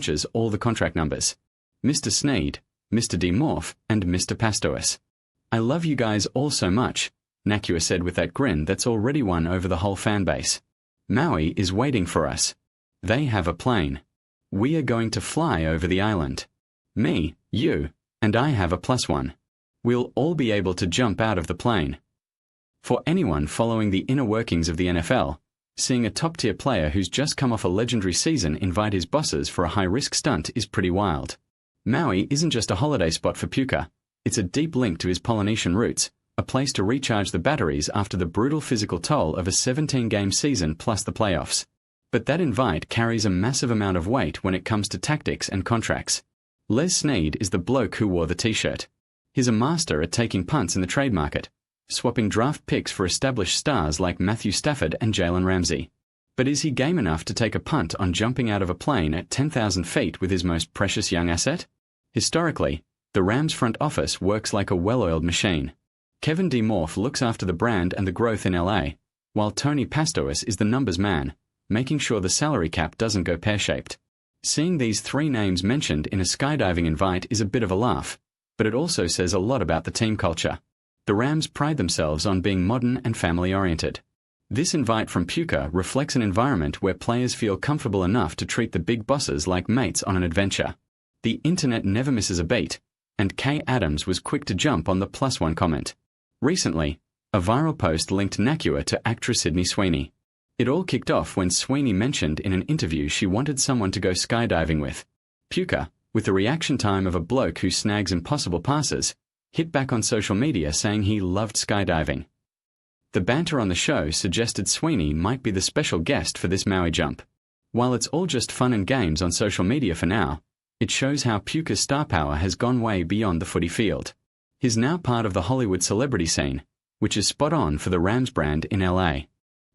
punches all the contract numbers. Mr. Sneed, Mr. D. Morph, and Mr. Pastois. I love you guys all so much, Nacua said with that grin that's already won over the whole fan base. Maui is waiting for us. They have a plane. We are going to fly over the island. Me, you, and I have a +1. We'll all be able to jump out of the plane. For anyone following the inner workings of the NFL, seeing a top-tier player who's just come off a legendary season invite his bosses for a high-risk stunt is pretty wild. Maui isn't just a holiday spot for Puka, it's a deep link to his Polynesian roots, a place to recharge the batteries after the brutal physical toll of a 17-game season plus the playoffs. But that invite carries a massive amount of weight when it comes to tactics and contracts. Les Snead is the bloke who wore the t-shirt. He's a master at taking punts in the trade market, swapping draft picks for established stars like Matthew Stafford and Jalen Ramsey. But is he game enough to take a punt on jumping out of a plane at 10,000 feet with his most precious young asset? Historically, the Rams front office works like a well-oiled machine. Kevin D. Morph looks after the brand and the growth in LA, while Tony Pastois is the numbers man, making sure the salary cap doesn't go pear-shaped. Seeing these three names mentioned in a skydiving invite is a bit of a laugh, but it also says a lot about the team culture. The Rams pride themselves on being modern and family-oriented. This invite from Puka reflects an environment where players feel comfortable enough to treat the big bosses like mates on an adventure. The internet never misses a beat, and Kay Adams was quick to jump on the +1 comment. Recently, a viral post linked Nacua to actress Sydney Sweeney. It all kicked off when Sweeney mentioned in an interview she wanted someone to go skydiving with. Puka, with the reaction time of a bloke who snags impossible passes, hit back on social media saying he loved skydiving. The banter on the show suggested Sweeney might be the special guest for this Maui jump. While it's all just fun and games on social media for now, it shows how Puka's star power has gone way beyond the footy field. He's now part of the Hollywood celebrity scene, which is spot on for the Rams brand in LA.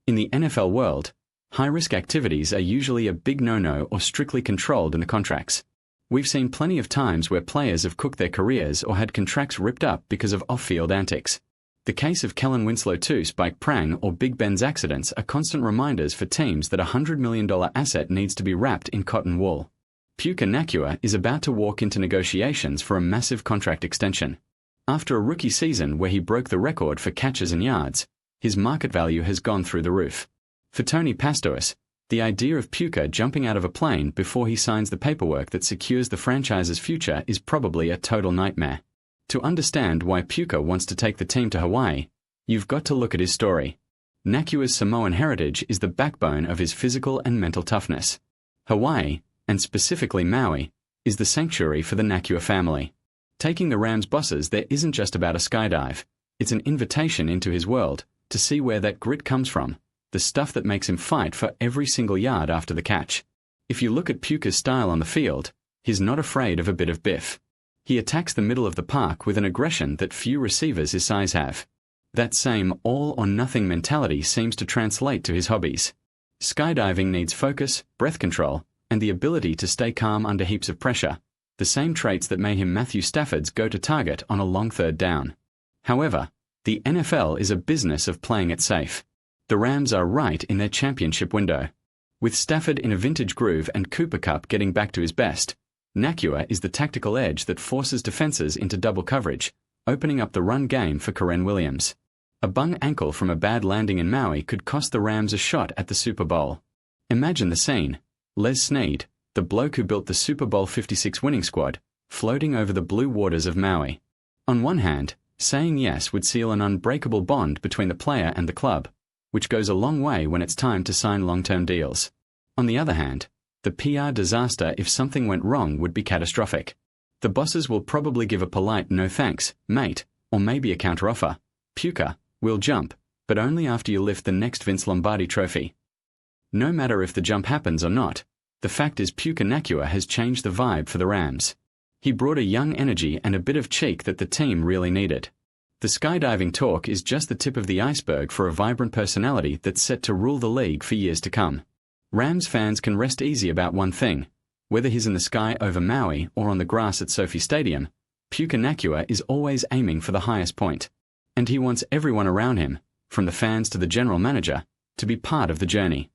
In the NFL world, high-risk activities are usually a big no-no or strictly controlled in the contracts. We've seen plenty of times where players have cooked their careers or had contracts ripped up because of off-field antics. The case of Kellen Winslow II, Spike Prang, or Big Ben's accidents are constant reminders for teams that a $100 million asset needs to be wrapped in cotton wool. Puka Nacua is about to walk into negotiations for a massive contract extension. After a rookie season where he broke the record for catches and yards, his market value has gone through the roof. For Tony Pastois, the idea of Puka jumping out of a plane before he signs the paperwork that secures the franchise's future is probably a total nightmare. To understand why Puka wants to take the team to Hawaii, you've got to look at his story. Nacua's Samoan heritage is the backbone of his physical and mental toughness. Hawaii, and specifically Maui, is the sanctuary for the Nacua family. Taking the Rams bosses there isn't just about a skydive. It's an invitation into his world, to see where that grit comes from, the stuff that makes him fight for every single yard after the catch. If you look at Puka's style on the field, he's not afraid of a bit of biff. He attacks the middle of the park with an aggression that few receivers his size have. That same all-or-nothing mentality seems to translate to his hobbies. Skydiving needs focus, breath control, and the ability to stay calm under heaps of pressure, the same traits that made him Matthew Stafford's go-to target on a long third down. However, the NFL is a business of playing it safe. The Rams are right in their championship window. With Stafford in a vintage groove and Cooper Kupp getting back to his best, Nacua is the tactical edge that forces defenses into double coverage, opening up the run game for Karen Williams. A bung ankle from a bad landing in Maui could cost the Rams a shot at the Super Bowl. Imagine the scene. Les Snead, the bloke who built the Super Bowl 56 winning squad, floating over the blue waters of Maui. On one hand, saying yes would seal an unbreakable bond between the player and the club, which goes a long way when it's time to sign long-term deals. On the other hand, the PR disaster if something went wrong would be catastrophic. The bosses will probably give a polite "no thanks, mate," or maybe a counteroffer. Puka, we'll jump, but only after you lift the next Vince Lombardi trophy. No matter if the jump happens or not, the fact is Puka Nacua has changed the vibe for the Rams. He brought a young energy and a bit of cheek that the team really needed. The skydiving talk is just the tip of the iceberg for a vibrant personality that's set to rule the league for years to come. Rams fans can rest easy about one thing. Whether he's in the sky over Maui or on the grass at Sophie Stadium, Puka Nacua is always aiming for the highest point. And he wants everyone around him, from the fans to the general manager, to be part of the journey.